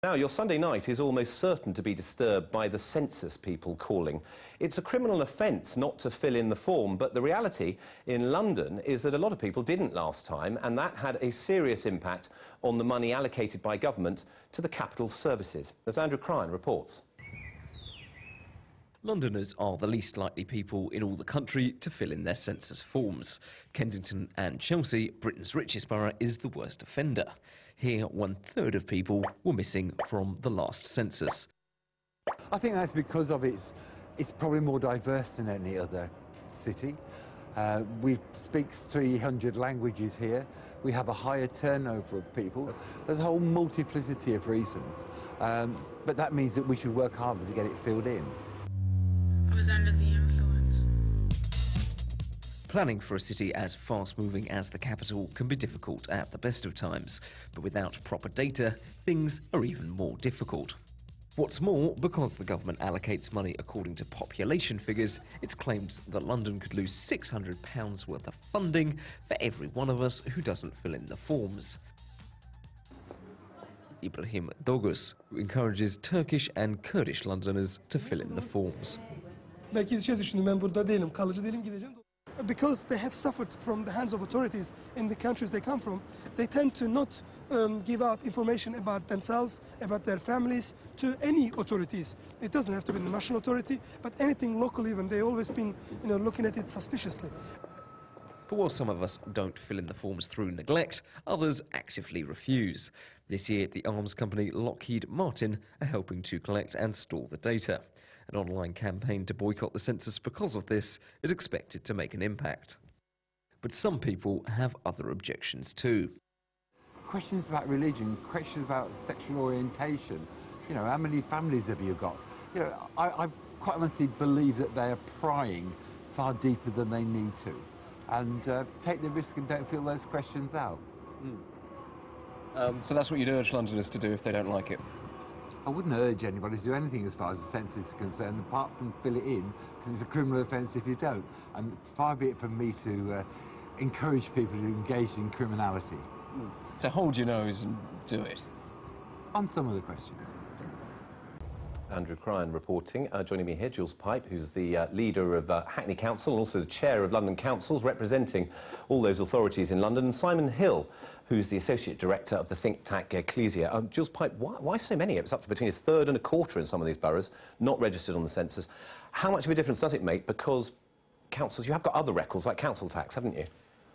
Now, your Sunday night is almost certain to be disturbed by the census people calling. It's a criminal offence not to fill in the form, but the reality in London is that a lot of people didn't last time, and that had a serious impact on the money allocated by government to the capital services. As Andrew Cryan reports. Londoners are the least likely people in all the country to fill in their census forms. Kensington and Chelsea, Britain's richest borough, is the worst offender. Here, 1/3 of people were missing from the last census. I think that's because of it's probably more diverse than any other city. We speak 300 languages here. We have a higher turnover of people. There's a whole multiplicity of reasons. But that means that we should work harder to get it filled in. I was under the influence. Planning for a city as fast-moving as the capital can be difficult at the best of times, but without proper data, things are even more difficult. What's more, because the government allocates money according to population figures, it's claimed that London could lose £600 worth of funding for every one of us who doesn't fill in the forms. Ibrahim Dogus encourages Turkish and Kurdish Londoners to fill in the forms. Because they have suffered from the hands of authorities in the countries they come from, they tend to not give out information about themselves, about their families, to any authorities. It doesn't have to be the national authority, but anything local even. They've always been, looking at it suspiciously. But while some of us don't fill in the forms through neglect, others actively refuse. This year, the arms company Lockheed Martin are helping to collect and store the data. An online campaign to boycott the census because of this is expected to make an impact. But some people have other objections too. Questions about religion, questions about sexual orientation, how many families have you got? I quite honestly believe that they are prying far deeper than they need to. And take the risk and don't fill those questions out. So that's what you'd urge Londoners to do if they don't like it? I wouldn't urge anybody to do anything as far as the census is concerned, apart from fill it in, because it's a criminal offence if you don't. And far be it from me to encourage people to engage in criminality. So hold your nose and do it? On some of the questions. Andrew Cryan reporting. Joining me here, Jules Pipe, who's the leader of Hackney Council and also the chair of London Councils, representing all those authorities in London, and Simon Hill, who's the associate director of the think tank Ecclesia. Jules Pipe, why so many? It's up to between 1/3 and 1/4 in some of these boroughs, not registered on the census. How much of a difference does it make? Because councils, you have got other records like council tax, haven't you?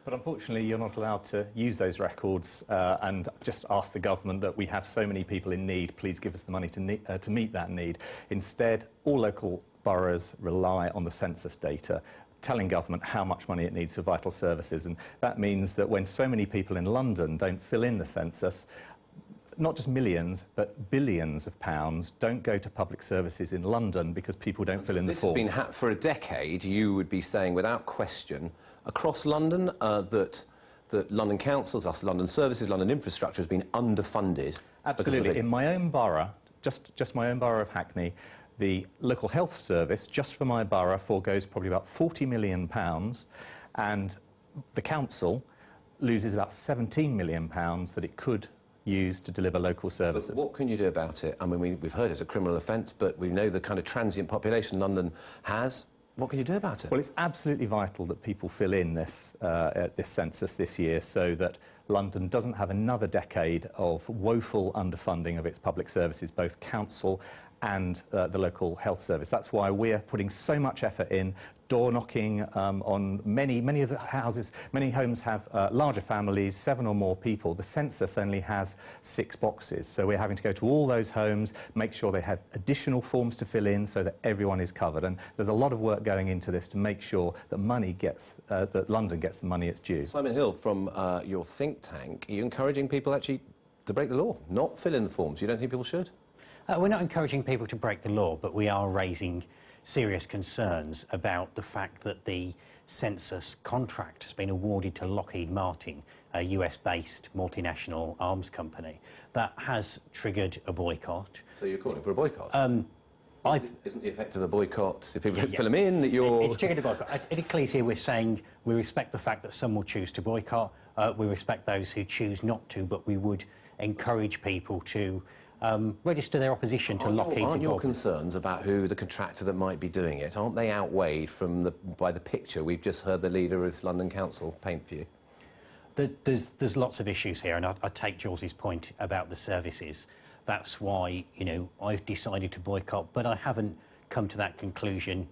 But unfortunately, you're not allowed to use those records and just ask the government that we have so many people in need, please give us the money to meet that need. Instead, all local boroughs rely on the census data, telling government how much money it needs for vital services. And that means that when so many people in London don't fill in the census, not just millions, but billions of pounds don't go to public services in London because people don't fill in the form. This has been, for a decade, you would be saying without question, across London, that London councils, us London services, London infrastructure has been underfunded. Absolutely. In my own borough, just my own borough of Hackney, the local health service, just for my borough, foregoes probably about £40 million, and the council loses about £17 million that it could use to deliver local services. But what can you do about it? I mean, we've heard it's a criminal offence, but we know the kind of transient population London has. What can you do about it? Well, it's absolutely vital that people fill in this census this year so that London doesn't have another decade of woeful underfunding of its public services, both council and the local health service. That's why we're putting so much effort in, door knocking on many of the houses. Many homes have larger families, 7 or more people. The census only has 6 boxes, so we're having to go to all those homes, make sure they have additional forms to fill in so that everyone is covered. And there's a lot of work going into this to make sure that that London gets the money it's due. Simon Hill, from your think tank, are you encouraging people actually to break the law, not fill in the forms? You don't think people should? We're not encouraging people to break the law, but we are raising serious concerns about the fact that the census contract has been awarded to Lockheed Martin, a US-based multinational arms company. That has triggered a boycott. So you're calling for a boycott? Isn't the effect of a boycott, if people don't fill them in, that you're... It's triggered a boycott. At Ecclesia, we're saying we respect the fact that some will choose to boycott. We respect those who choose not to, but we would encourage people to register their opposition to Lockheed's Aren't your involvement. concerns about who the contractor that might be doing it, aren't they outweighed by the picture we've just heard the leader of London Council paint for you? There's lots of issues here, and I take Jules's point about the services. That's why, you know, I've decided to boycott, but I haven't come to that conclusion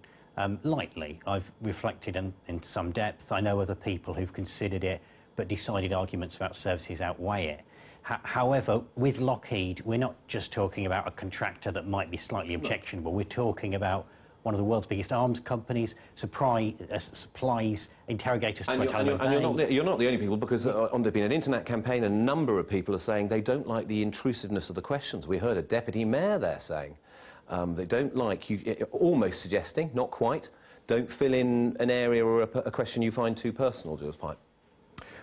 lightly. I've reflected in some depth. I know other people who've considered it, but decided arguments about services outweigh it. However, with Lockheed, we're not just talking about a contractor that might be slightly objectionable. We're talking about one of the world's biggest arms companies, supplies interrogators to Guantanamo Bay. And you're not the only people, because there's been an internet campaign, a number of people are saying they don't like the intrusiveness of the questions. We heard a deputy mayor there saying they don't like you, almost suggesting, not quite, don't fill in an area or a question you find too personal, Jules Pipe.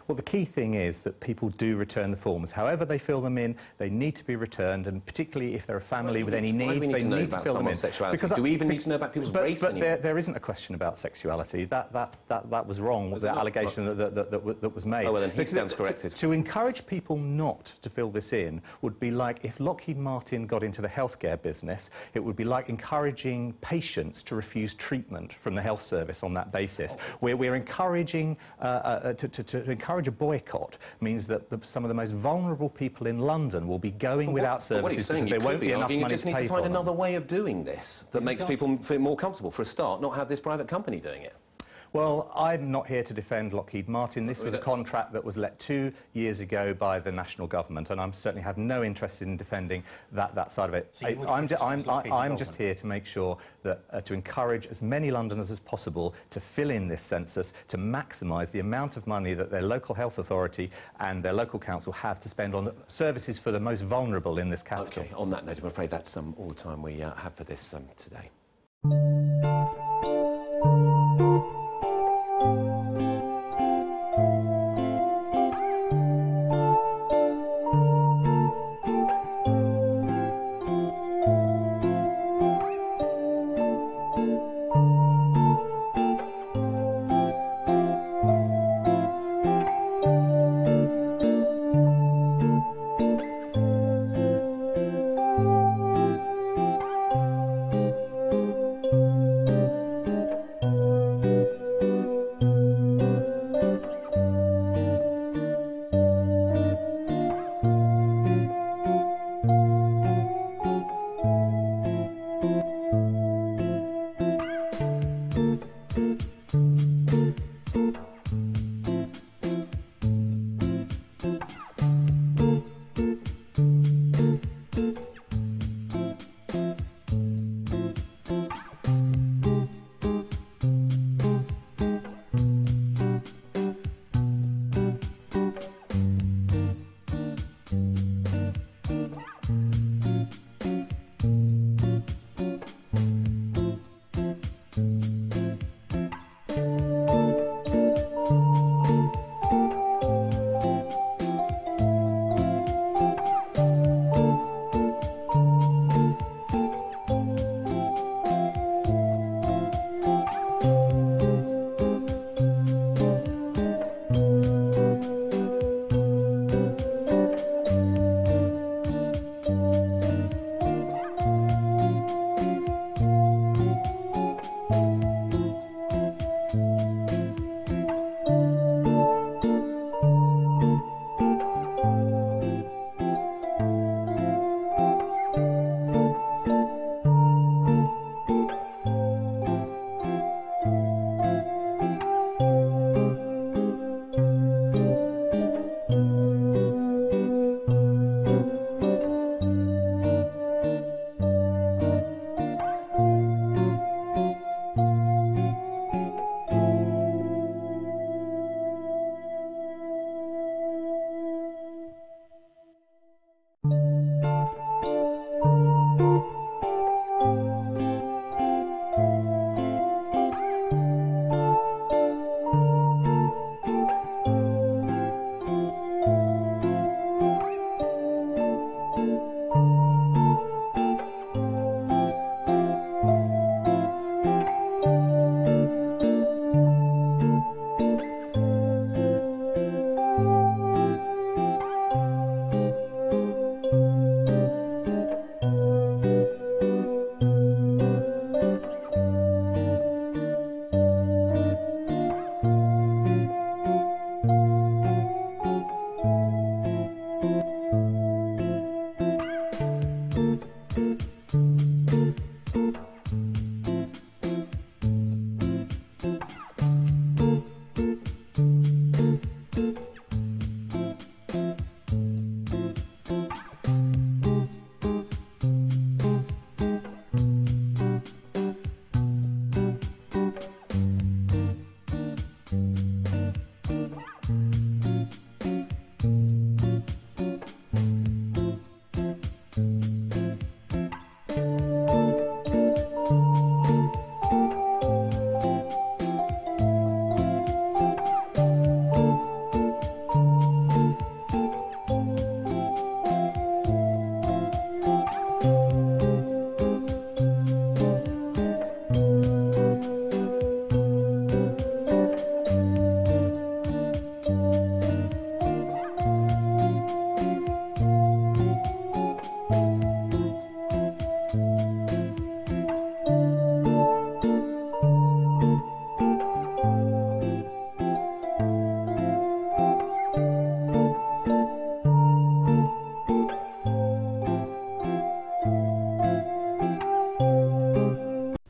Well, the key thing is that people do return the forms. However they fill them in, they need to be returned, and particularly if they're a family with any needs, they need to fill them in. Sexuality? Do we even need to know about people's race anymore? But there isn't a question about sexuality. That was wrong, the allegation that was made. Oh, well, then he stands corrected. To encourage people not to fill this in would be like if Lockheed Martin got into the healthcare business, it would be like encouraging patients to refuse treatment from the health service on that basis. We're encouraging to encourage a boycott means that some of the most vulnerable people in London will be going without services because there won't be enough money to pay for them. You just need to find another way of doing this that makes people feel more comfortable. For a start, not have this private company doing it. Well, I'm not here to defend Lockheed Martin. This was a contract that was let 2 years ago by the national government, and I certainly have no interest in defending that side of it. So I'm just here to make sure that to encourage as many Londoners as possible to fill in this census, to maximise the amount of money that their local health authority and their local council have to spend on services for the most vulnerable in this capital. Okay, on that note, I'm afraid that's all the time we have for this today.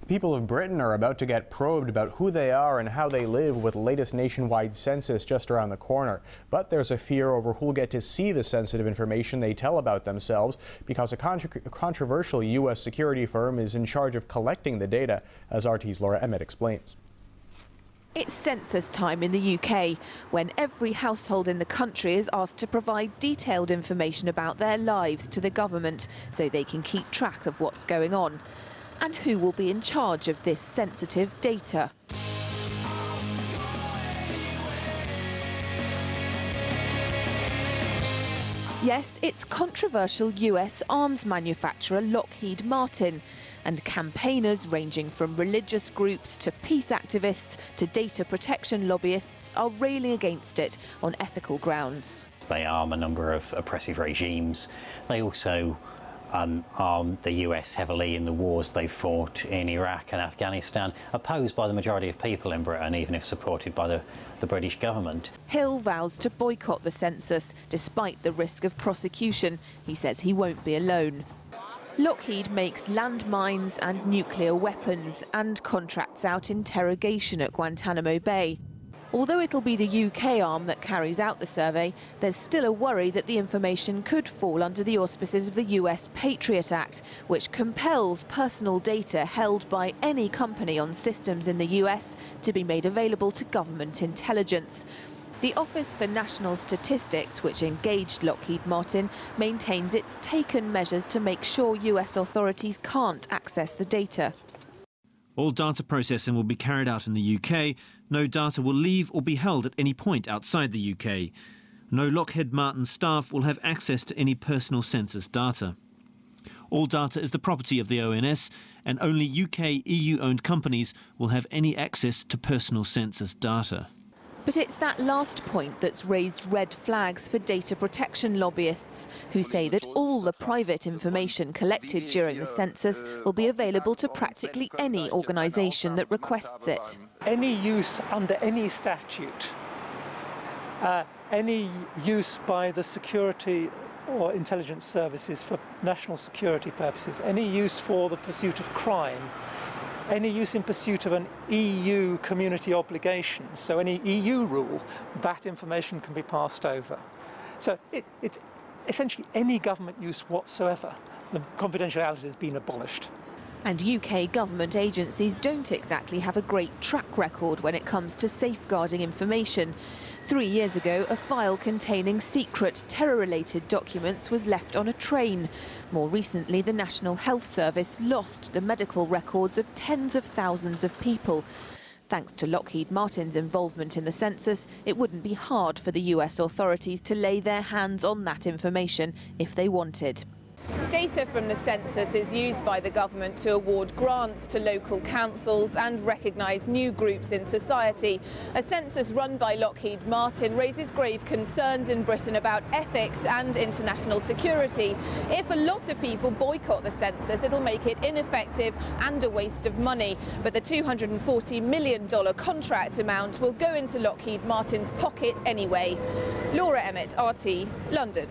People of Britain are about to get probed about who they are and how they live with the latest nationwide census just around the corner. But there's a fear over who will get to see the sensitive information they tell about themselves because a controversial U.S. security firm is in charge of collecting the data, as RT's Laura Emmett explains. It's census time in the UK, when every household in the country is asked to provide detailed information about their lives to the government so they can keep track of what's going on. And who will be in charge of this sensitive data? Yes, it's controversial US arms manufacturer Lockheed Martin, and campaigners ranging from religious groups to peace activists to data protection lobbyists are railing against it on ethical grounds. They arm a number of oppressive regimes. They also arm the US heavily in the wars they fought in Iraq and Afghanistan, opposed by the majority of people in Britain, even if supported by the British government. Hill vows to boycott the census, despite the risk of prosecution. He says he won't be alone. Lockheed makes landmines and nuclear weapons and contracts out interrogation at Guantanamo Bay. Although it'll be the UK arm that carries out the survey, there's still a worry that the information could fall under the auspices of the US Patriot Act, which compels personal data held by any company on systems in the US to be made available to government intelligence. The Office for National Statistics, which engaged Lockheed Martin, maintains it's taken measures to make sure US authorities can't access the data. All data processing will be carried out in the UK. No data will leave or be held at any point outside the UK. No Lockheed Martin staff will have access to any personal census data. All data is the property of the ONS, and only UK EU-owned companies will have any access to personal census data. But it's that last point that's raised red flags for data protection lobbyists, who say that all the private information collected during the census will be available to practically any organisation that requests it. Any use under any statute, any use by the security or intelligence services for national security purposes, any use for the pursuit of crime, any use in pursuit of an EU community obligation, so any EU rule, that information can be passed over. So it's essentially any government use whatsoever. The confidentiality has been abolished. And UK government agencies don't exactly have a great track record when it comes to safeguarding information. 3 years ago, a file containing secret terror-related documents was left on a train. More recently, the National Health Service lost the medical records of tens of thousands of people. Thanks to Lockheed Martin's involvement in the census, it wouldn't be hard for the US authorities to lay their hands on that information if they wanted. Data from the census is used by the government to award grants to local councils and recognise new groups in society. A census run by Lockheed Martin raises grave concerns in Britain about ethics and international security. If a lot of people boycott the census, it'll make it ineffective and a waste of money. But the $240 million contract amount will go into Lockheed Martin's pocket anyway. Laura Emmett, RT, London.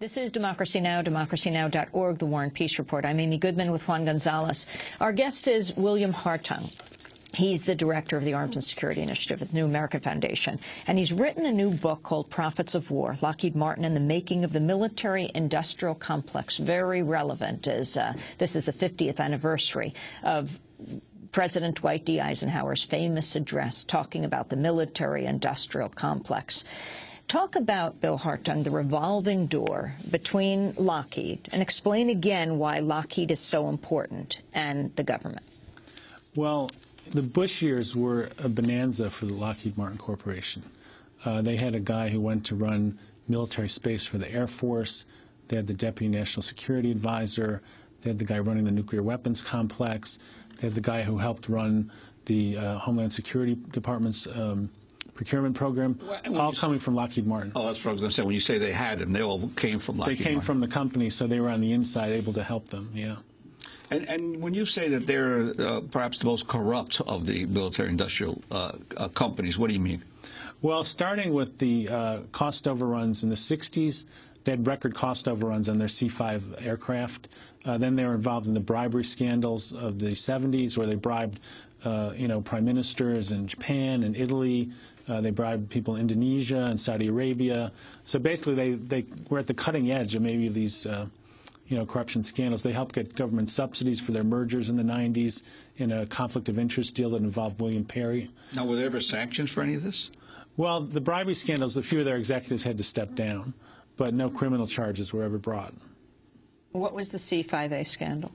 This is Democracy Now!, democracynow.org, The War and Peace Report. I'm Amy Goodman with Juan Gonzalez. Our guest is William Hartung. He's the director of the Arms and Security Initiative at the New American Foundation. And he's written a new book called Prophets of War, Lockheed Martin and the Making of the Military-Industrial Complex. Very relevant, as this is the 50th anniversary of President Dwight D. Eisenhower's famous address talking about the military-industrial complex. Talk about, Bill Hartung, the revolving door between Lockheed, and explain again why Lockheed is so important, and the government. Well, the Bush years were a bonanza for the Lockheed Martin Corporation. They had a guy who went to run military space for the Air Force. They had the Deputy National Security Advisor. They had the guy running the nuclear weapons complex. They had the guy who helped run the Homeland Security Department's procurement program, all coming from Lockheed Martin. Oh, that's what I was going to say. When you say they had them, they all came from Lockheed Martin. They came from the company, so they were on the inside, able to help them, yeah. And when you say that they're perhaps the most corrupt of the military-industrial companies, what do you mean? Well, starting with the cost overruns in the 60s, they had record cost overruns on their C-5 aircraft. Then they were involved in the bribery scandals of the 70s, where they bribed, prime ministers in Japan and Italy. They bribed people in Indonesia and Saudi Arabia. So basically, they were at the cutting edge of maybe these, corruption scandals. They helped get government subsidies for their mergers in the 90s in a conflict of interest deal that involved William Perry. Now, were there ever sanctions for any of this? Well, the bribery scandals, a few of their executives had to step down, but no criminal charges were ever brought. What was the C-5A scandal?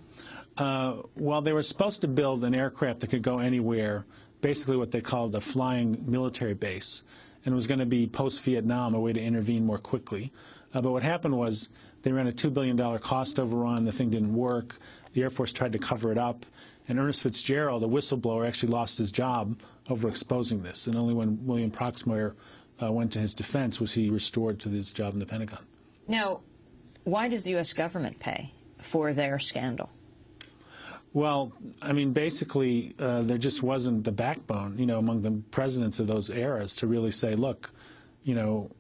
Well, they were supposed to build an aircraft that could go anywhere, basically what they called a flying military base, and it was going to be post-Vietnam, a way to intervene more quickly. But what happened was they ran a $2 billion cost overrun. The thing didn't work. The Air Force tried to cover it up, and Ernest Fitzgerald, a whistleblower, actually lost his job over exposing this, and only when William Proxmire went to his defense was he restored to his job in the Pentagon. Now, why does the U.S. government pay for their scandal? Well, I mean, basically, there just wasn't the backbone, among the presidents of those eras to really say, look, you're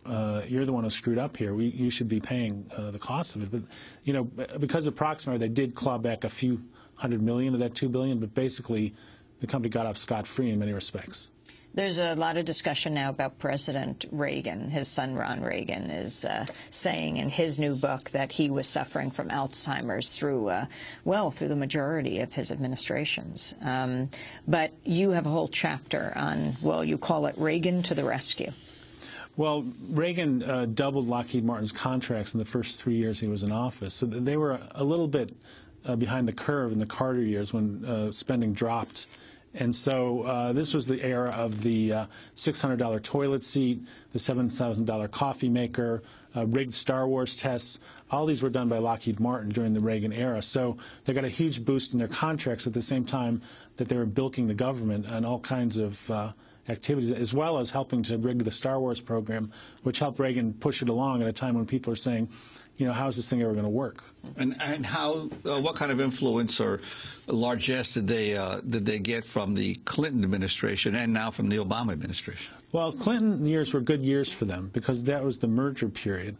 the one who screwed up here. You should be paying the cost of it. But, because of Proxmire, they did claw back a few $100 million of that $2 billion, but basically the company got off scot-free in many respects. There's a lot of discussion now about President Reagan. His son, Ron Reagan, is saying in his new book that he was suffering from Alzheimer's through the majority of his administrations. But you have a whole chapter on, well, you call it Reagan to the rescue. Well, Reagan doubled Lockheed Martin's contracts in the first 3 years he was in office. So they were a little bit behind the curve in the Carter years when spending dropped. And so this was the era of the $600 toilet seat, the $7,000 coffee maker, rigged Star Wars tests. All these were done by Lockheed Martin during the Reagan era. So they got a huge boost in their contracts at the same time that they were bilking the government on all kinds of activities, as well as helping to rig the Star Wars program, which helped Reagan push it along at a time when people are saying, how is this thing ever going to work? And how, what kind of influence or largesse did they get from the Clinton administration and now from the Obama administration? Well, Clinton years were good years for them because that was the merger period,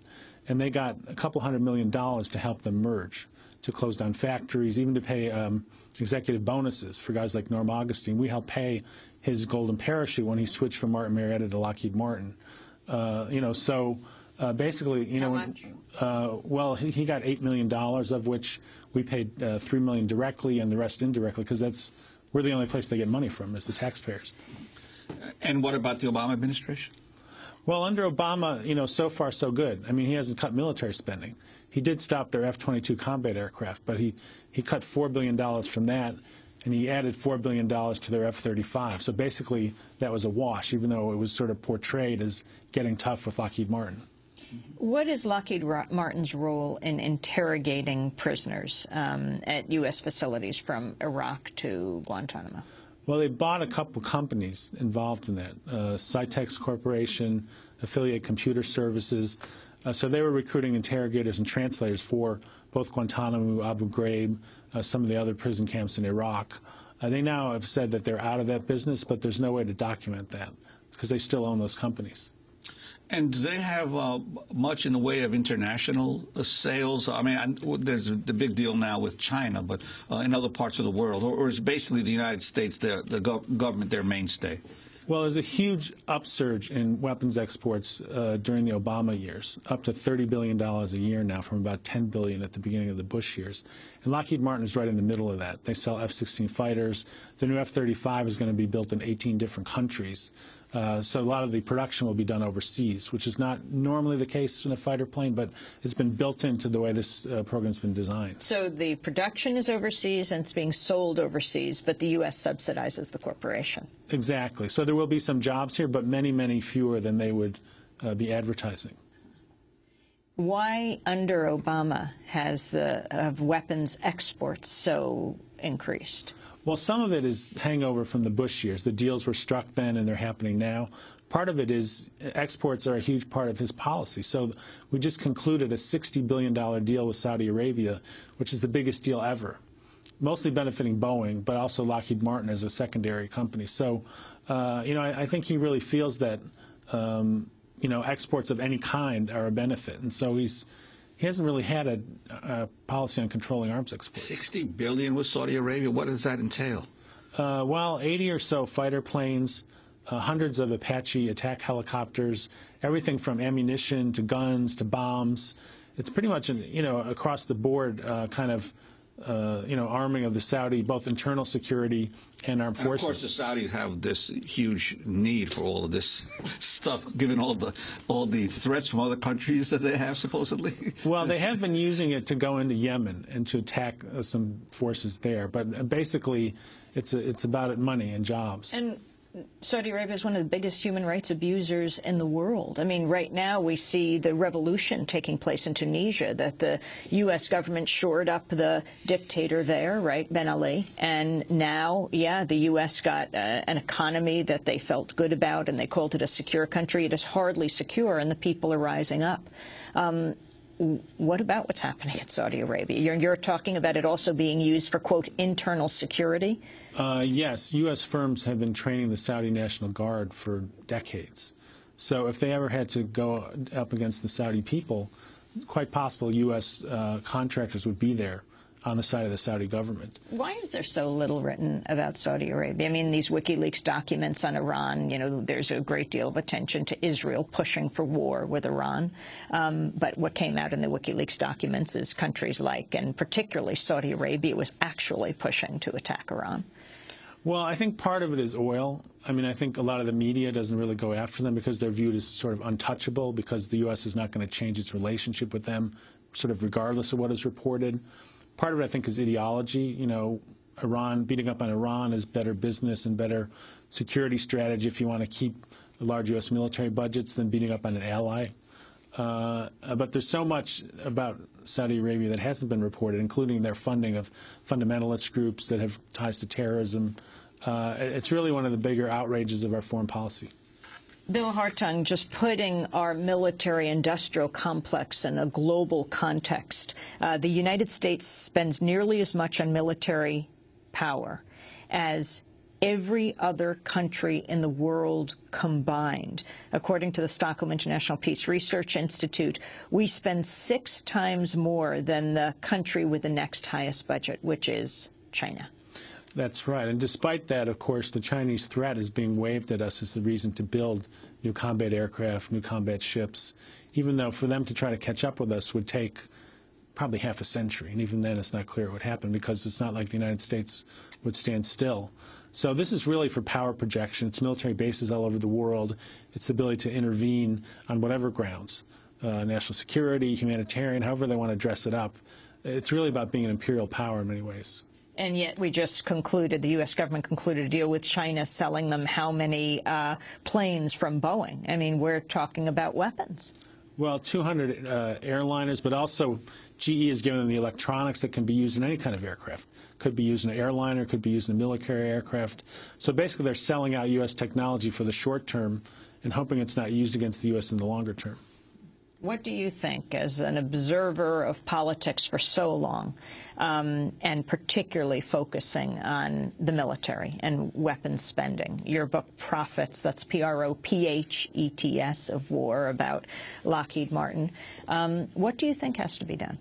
and they got a couple $100 million to help them merge, to close down factories, even to pay executive bonuses for guys like Norm Augustine. We helped pay his golden parachute when he switched from Martin Marietta to Lockheed Martin. Basically, How much? Well, he got $8 million, of which we paid $3 million directly and the rest indirectly, because we're the only place they get money from, is the taxpayers. And what about the Obama administration? Well, under Obama, so far so good. I mean, he hasn't cut military spending. He did stop their F-22 combat aircraft, but he cut $4 billion from that, and he added $4 billion to their F-35. So basically, that was a wash, even though it was sort of portrayed as getting tough with Lockheed Martin. What is Lockheed Martin's role in interrogating prisoners at U.S. facilities from Iraq to Guantanamo? Well, they bought a couple companies involved in that. Cytex Corporation, Affiliate Computer Services. So they were recruiting interrogators and translators for both Guantanamo, Abu Ghraib, some of the other prison camps in Iraq. They now have said that they're out of that business, but there's no way to document that because they still own those companies. And do they have much in the way of international sales? I mean, there's the big deal now with China, but in other parts of the world, or is basically the United States, the government, their mainstay? Well, there's a huge upsurge in weapons exports during the Obama years, up to $30 billion a year now from about $10 billion at the beginning of the Bush years. And Lockheed Martin is right in the middle of that. They sell F-16 fighters. The new F-35 is going to be built in 18 different countries. So a lot of the production will be done overseas, which is not normally the case in a fighter plane, but it's been built into the way this program's been designed. So the production is overseas and it's being sold overseas, but the U.S. subsidizes the corporation. Exactly. So there will be some jobs here, but many, many fewer than they would be advertising. Why, under Obama, has the weapons exports so increased? Well, some of it is hangover from the Bush years. The deals were struck then and they're happening now. Part of it is exports are a huge part of his policy. So we just concluded a $60 billion deal with Saudi Arabia, which is the biggest deal ever, mostly benefiting Boeing, but also Lockheed Martin as a secondary company. So, you know, I think he really feels that, you know, exports of any kind are a benefit. And so he hasn't really had a policy on controlling arms exports. $60 billion with Saudi Arabia. What does that entail? Well, 80 or so fighter planes, hundreds of Apache attack helicopters, everything from ammunition to guns to bombs. It's pretty much, you know, across the board kind of, you know, arming of the Saudi, both internal security and armed forces. Of course, the Saudis have this huge need for all of this stuff, given all the threats from other countries that they have, supposedly. Well, they have been using it to go into Yemen and to attack some forces there. But basically, it's about money and jobs. And Saudi Arabia is one of the biggest human rights abusers in the world. I mean, right now we see the revolution taking place in Tunisia, that the U.S. government shored up the dictator there, right, Ben Ali, and now, yeah, the U.S. got an economy that they felt good about, and they called it a secure country. It is hardly secure, and the people are rising up. What about what's happening in Saudi Arabia? You're talking about it also being used for, quote, internal security? Yes. U.S. firms have been training the Saudi National Guard for decades. So if they ever had to go up against the Saudi people, quite possible U.S. Contractors would be there on the side of the Saudi government. Why is there so little written about Saudi Arabia? I mean, these WikiLeaks documents on Iran, you know, there's a great deal of attention to Israel pushing for war with Iran. But what came out in the WikiLeaks documents is countries like, and particularly Saudi Arabia, was actually pushing to attack Iran. Well, I think part of it is oil. I mean, I think a lot of the media doesn't really go after them because they're viewed as sort of untouchable, because the U.S. is not going to change its relationship with them, sort of regardless of what is reported. Part of it, I think, is ideology. You know, beating up on Iran is better business and better security strategy if you want to keep large U.S. military budgets than beating up on an ally. But there's so much about Saudi Arabia that hasn't been reported, including their funding of fundamentalist groups that have ties to terrorism. It's really one of the bigger outrages of our foreign policy. Bill Hartung, just putting our military-industrial complex in a global context, the United States spends nearly as much on military power as every other country in the world combined. According to the Stockholm International Peace Research Institute, we spend 6 times more than the country with the next highest budget, which is China. That's right. And despite that, of course, the Chinese threat is being waved at us as the reason to build new combat aircraft, new combat ships, even though for them to try to catch up with us would take probably half a century. And even then, it's not clear what would happen, because it's not like the United States would stand still. So this is really for power projection. It's military bases all over the world. It's the ability to intervene on whatever grounds, national security, humanitarian, however they want to dress it up. It's really about being an imperial power in many ways. And yet we just concluded, the U.S. government concluded a deal with China selling them how many planes from Boeing? I mean, we're talking about weapons. Well, 200 airliners, but also GE has given them the electronics that can be used in any kind of aircraft. Could be used in an airliner, could be used in a military aircraft. So basically they're selling out U.S. technology for the short term and hoping it's not used against the U.S. in the longer term. What do you think, as an observer of politics for so long, and particularly focusing on the military and weapons spending? Your book, Profits, that's P-R-O-P-H-E-T-S, of war, about Lockheed Martin. What do you think has to be done?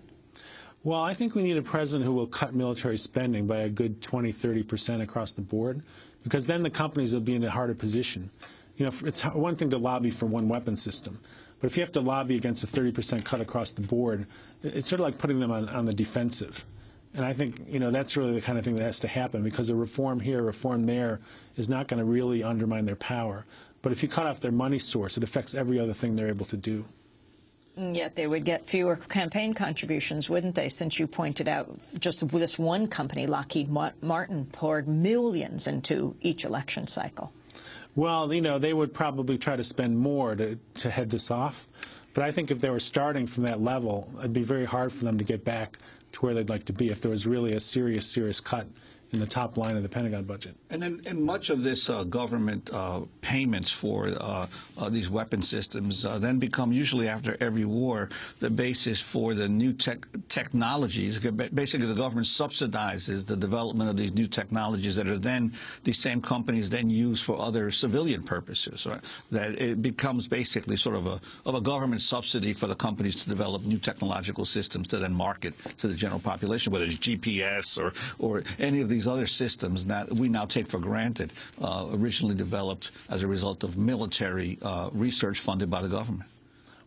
Well, I think we need a president who will cut military spending by a good 20–30% across the board, because then the companies will be in a harder position. You know, it's one thing to lobby for one weapon system, but if you have to lobby against a 30% cut across the board, it's sort of like putting them on the defensive. And I think, you know, that's really the kind of thing that has to happen, because a reform here, a reform there is not going to really undermine their power. But if you cut off their money source, it affects every other thing they're able to do. Yet they would get fewer campaign contributions, wouldn't they? Since you pointed out just this one company, Lockheed Martin, poured millions into each election cycle. Well, you know, they would probably try to spend more to head this off. But I think if they were starting from that level, it'd be very hard for them to get back to where they'd like to be if there was really a serious cut in the top line of the Pentagon budget. And then, much of this government payments for these weapon systems then become, usually after every war, the basis for the new technologies. Basically, the government subsidizes the development of these new technologies that are then, these same companies then use for other civilian purposes. Right? That it becomes basically sort of a government subsidy for the companies to develop new technological systems to then market to the general population, whether it's GPS or any of these other systems that we now take for granted, originally developed as a result of military research funded by the government.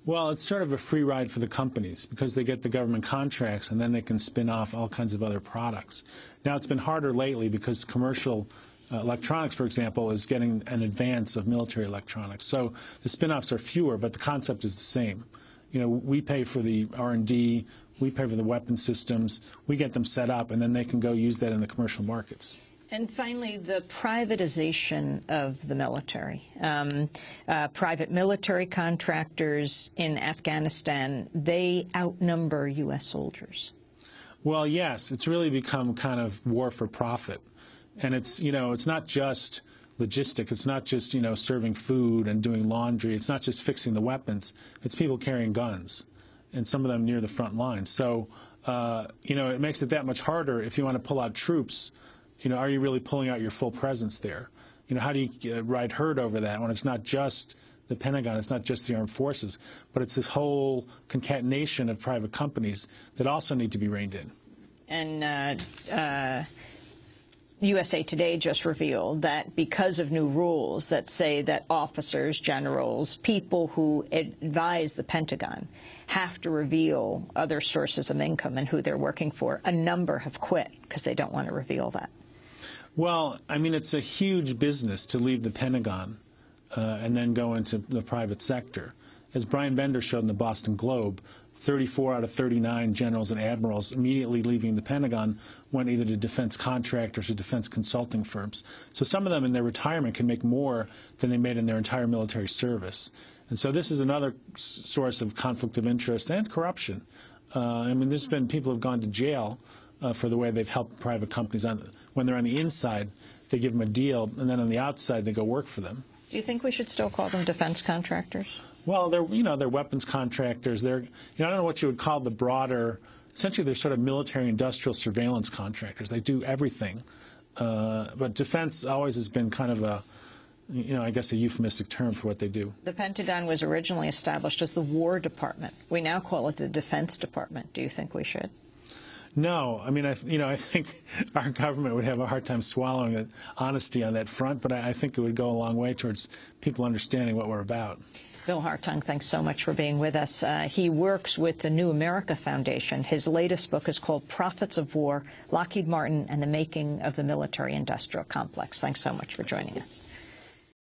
Well, it's sort of a free ride for the companies, because they get the government contracts and then they can spin off all kinds of other products. Now, it's been harder lately because commercial electronics, for example, is getting an advance of military electronics. So the spin-offs are fewer, but the concept is the same. You know, we pay for the R&D, we pay for the weapon systems, we get them set up, and then they can go use that in the commercial markets. And finally, the privatization of the military. Private military contractors in Afghanistan, they outnumber U.S. soldiers. Well, yes, it's really become kind of war for profit. And it's, you know, it's not just logistic. It's not just, you know, serving food and doing laundry. It's not just fixing the weapons. It's people carrying guns, and some of them near the front lines. So, you know, it makes it that much harder if you want to pull out troops. You know, are you really pulling out your full presence there? You know, how do you ride herd over that when it's not just the Pentagon, it's not just the armed forces, but it's this whole concatenation of private companies that also need to be reined in. And USA Today just revealed that because of new rules that say that officers, generals, people who advise the Pentagon have to reveal other sources of income and who they're working for, a number have quit because they don't want to reveal that. Well, I mean, it's a huge business to leave the Pentagon and then go into the private sector. As Brian Bender showed in the Boston Globe, 34 out of 39 generals and admirals immediately leaving the Pentagon went either to defense contractors or defense consulting firms. So some of them in their retirement can make more than they made in their entire military service. And so this is another source of conflict of interest and corruption. I mean, there's been people who have gone to jail for the way they've helped private companies. When they're on the inside, they give them a deal, and then on the outside, they go work for them. Do you think we should still call them defense contractors? Well, they're weapons contractors. They're, I don't know what you would call the broader. Essentially, they're sort of military-industrial surveillance contractors. They do everything, but defense always has been kind of a, I guess a euphemistic term for what they do. The Pentagon was originally established as the War Department. We now call it the Defense Department. Do you think we should? No, I mean, I think our government would have a hard time swallowing the honesty on that front, but I think it would go a long way towards people understanding what we're about. Bill Hartung, thanks so much for being with us. He works with the New America Foundation. His latest book is called Profits of War, Lockheed Martin and the Making of the Military-Industrial Complex. Thanks so much for joining us.